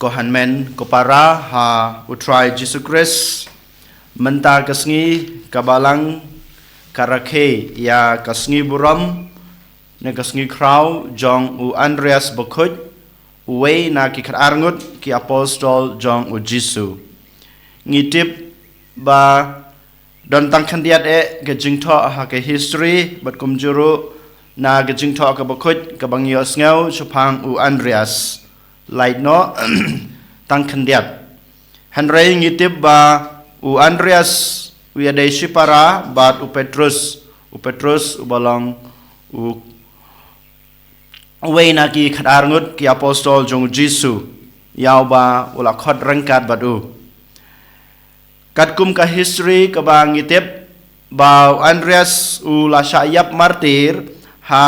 Kohanmen kopara ha utrai Jesus Christ menta kasngi kabalang karake ya kasngi buram ne kasngi kraw jong u Andreas Bokut uwe na ki karangut ki apostol jong u Jisu ngitip ba don tang kandiat ke jingtho ha ke history bat kumjuru na ke jingtho ka Bokut ka bangyos ngau chupang u Andreas Light no tang kandiat Henry ngitip ba u Andreas wiadai shipara bat u Petrus ubalong u uwe na ki khadarngut ki apostol jong Jisu yaw ba ula khot rangkat badu katkum ka history ka ba ngitip ba Andreas u la syayap martir ha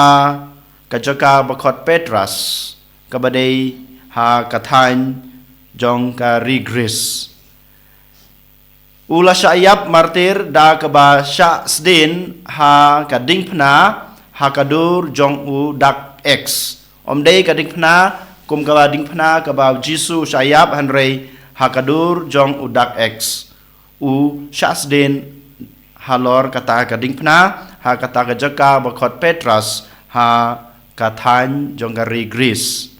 kajaka bakhot Petrus kabadai ha kathain jong ka rigris ula syayap martir da ka ba sya sdin ha kading phna ha kadur jong u dak x omdei kading phna kum ka ba ding phna ka ba Jisu syayap hanrei ha kadur jong u dak x u sya sdin halor kata kading phna ha kata kajaka bakhot Petrus ha kathain jong ka rigris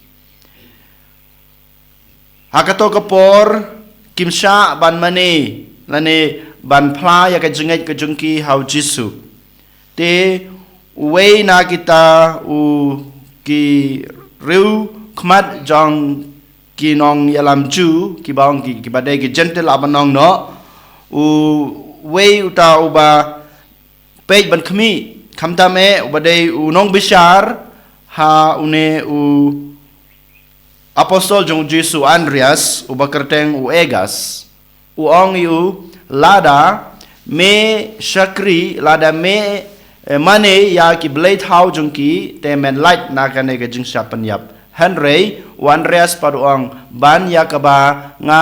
Hakato kapor kimsha ban mani lane ban phla ya ka jingai ka jungki hau Jisu te uwe na kita u ki riu khmat jong ki nong yalam ju ki bang ki badai ki gentle abanong no u we uta uba pej ban khmi khamta me ubadai u nong bishar ha une u Apostol jong Jisu Andreas ubakerteng u egas uong yu lada me shakri lada me mane ya ki blade how jong ki temen light na kane ke jing sapan yap Henry u Andreas paduong ban ya kaba nga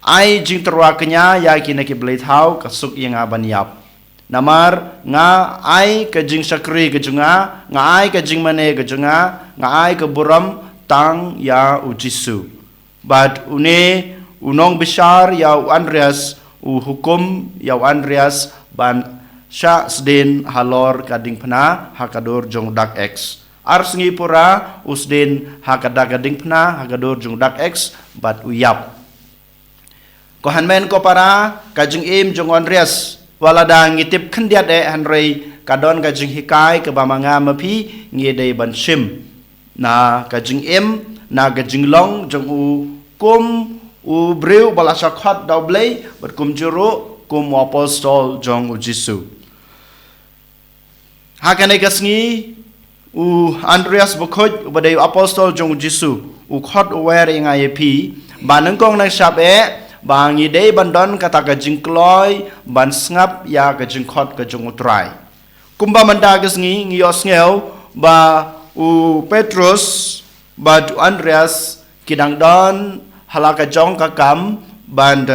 ai jing terwa kenya ya ki ne ki blade how kasuk yang aban yap namar nga ai ke jing shakri ke junga nga ai ke jing mane ke junga nga ai ke buram tang ya u Jisu but une unong besar ya u Andreas u hukum ya u Andreas ban sya sdin halor kading phna hakadur jong dak x arsengi pura usdin hakadak kading phna hakadur jong dak x but u yap kohanmen ko para kajing im jong Andreas walada ngitip khandiat Henry kadon kajing hikai ke bamanga mapi ngidei ban sim na kajing im na kajing long jong u kum u breu balasa khat double but kum juro kum apostol jong u Jisu hakane kasngi u Andreas Bokut badai apostol jong u Jisu u khat aware ngai pi banang kong nang sap bangi dei bandon kata kajing kloy ban ngap ya kajing khat kajing utrai kumba manda kasngi ngios ngeu ba u Petrus bad Andreas kidang don halaka jong kakam band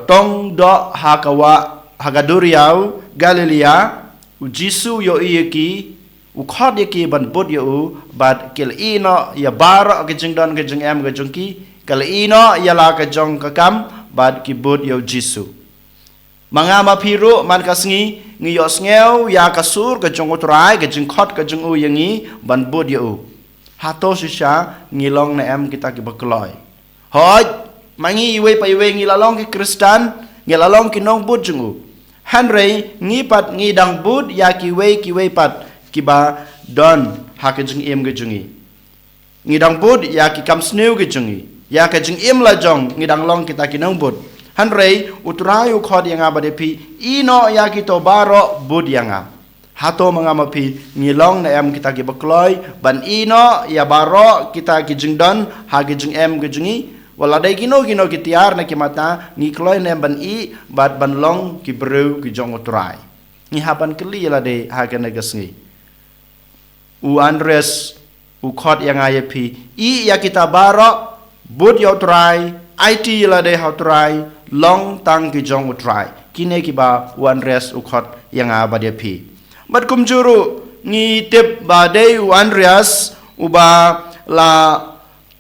tong do hakawa hagaduriau Galilea u Jisu yo iki u khod iki ban bud yo bad kil ino ya bar ke jing don ke jing em ke jong ki kal ino ya la ka jong kakam bad ki bud yo Jisu Manga mapiru man kasngi ngiyos ngeu ya kasur ke jong utrai ke jing khot ke jong u yangi ban bud yu hato sisha ngilong na em kita ki bakloi hoj mangi iwe pa iwe ngilalong ki Kristan ngilalong ki nong bud jong u Henry ngipat ngidang bud ya ki we pat ki ba don ha ke jing em ke jongi ngidang bud ya ki kam sneu ke jongi ya ke jing em la jong ngidang long kita ki nong bud Henry utrayu khod yang abade pi ino ya kito baro bud yang hato mangamapi ngilong na em kita ki bakloi ban ino ya baro kita ki jingdon ha ki jing em ki jingi wala dai kino kitiar na ki mata ngikloi na ban i bat ban long ki breu ki jong utrai ngi hapan keli la de ha ka na gasngi u Andreas u khod yang ayapi i ya kita baro bud yo utrai IT la de ha utrai long tang ki jong utrai kine ki ba u Andreas u khod yang abade pi bat kum juru ngi tip ba de u Andreas uba la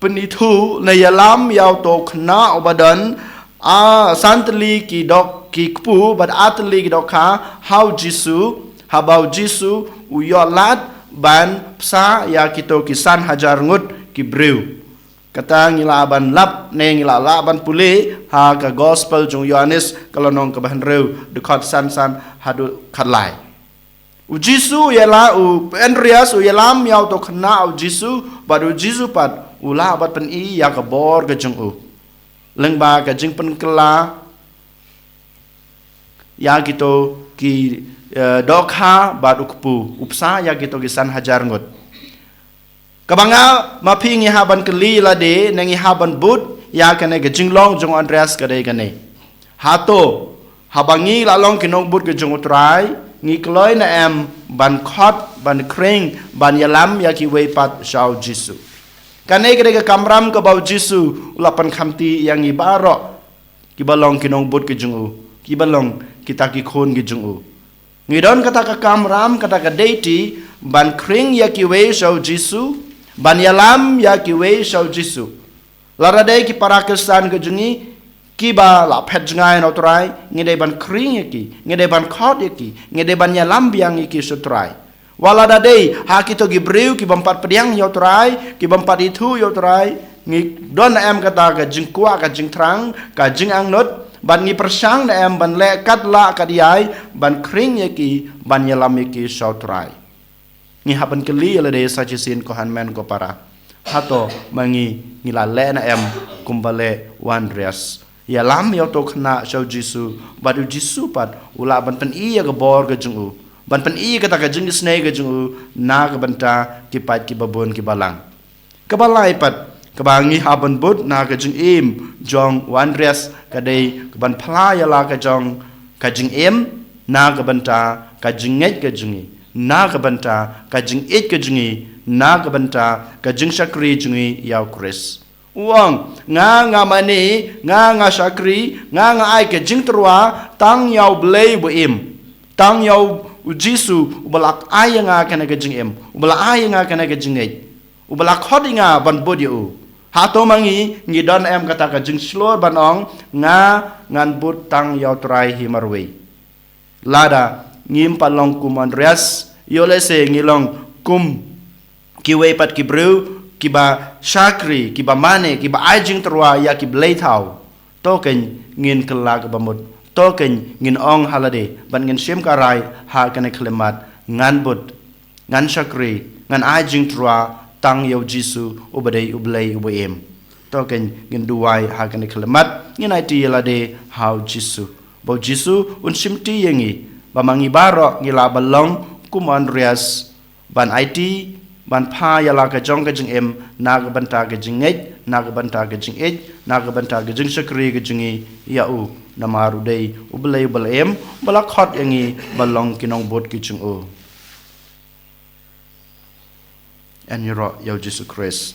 penitu na yalam yaw to khna obadan a santli ki dok ki kpu bad atli ki dokha how jisu habau jisu uyolat ban psa ya kito kisan hajar ngut ki breu kata ngila ban lap ne ngila la ban pule ha ka gospel jong Yohanes kalonong ka ban reu de khot san hadu khatlai u jisu yala u Andreas u yalam yaw to khna u jisu bad u jisu pat ula bat pen i ya ka bor ka jong u leng ba ka jing pen kela ya kito ki dokha bad ukpu upsa ya kito kisan hajar ngut kabanga mapi ngi haban keli la de nangi haban but ya kane ka jinglong jong Andreas ka de kane hato habangi la long kinong but ka jong utrai ngi kloi na em ban khot ban kring ban yalam ya ki we pat shau jisu kane kade ka kamram ka bau jisu ulapan khamti yang i baro ki balong kinong but ki jungu ki balong kita ki khon ki jungu ngidon kata ka kamram kata ka deity ban kring ya ki we shau jisu ban yalam ya ki we shau jisu lara de ki parakistan ka jungi ki ba la phet ngai no trai ngide ban kring ya ki ngide ban khot ya ki ngide ban yalam biang ki sutrai wala dadei ha kito gibreu ki bampat pediang yo trai ki bampat itu yo trai ngi don em kata ka jingkua ka jingtrang ka jing angnot ban ngi persang na em ban le kat la ka diai ban kring ye ki ban yalam ye ki shau trai ngi haban keli le de sa chisin ko han men ko para hato mangi ngi la le na em kumbale Andreas yalam yo to khna shau jisu badu jisu pat ula ban pen i ya ka bor ka jungu ban pen i kata ka jing snai ka jung na ka banta ki pat ki babon ki balang ka balai pat ka bangi haban but na ka jing im jong Andreas ka dei ka ban phla ya la ka jong ka jing im na ka banta ka jing ngai ka jingi na ka banta ka jing it ka jingi na ka banta ka jing shakri jingi yaw Chris uang nga mani nga shakri nga ai ka jing trwa tang yaw blei bu im tang yaw Jisu ubalak ayanga kana ka jingem ubala ayanga kana ka jingej ubala khodinga ban bodio hato mangi ngi don em kata ka jing slor banong nga ngan but tang yaw trai himarwe lada ngim palong kum Andreas yole se ngilong kum kiwe pat kibreu kiba shakri kiba mane kiba ajing terwa ya kiblei thau token ngin kelak bamut token ngin ong halade ban ngin shem karai ha kana klemat ngan but ngan shakri ngan ajing trua tang yo jisu ubadei ublei ubaim token ngin duwai ha kana klemat ngin iti yalade how jisu bo jisu un simti yengi bamangi baro ngila balong kum Andreas ban iti ban pha yala ka jong ka jing em nag banta ka jing ej nag banta ka jing ej nag banta ka jing shakri ka jingi ya u namaru dei ublei balem balak hot yangi balong kinong bot ki chung o and you ro yo Jesus Christ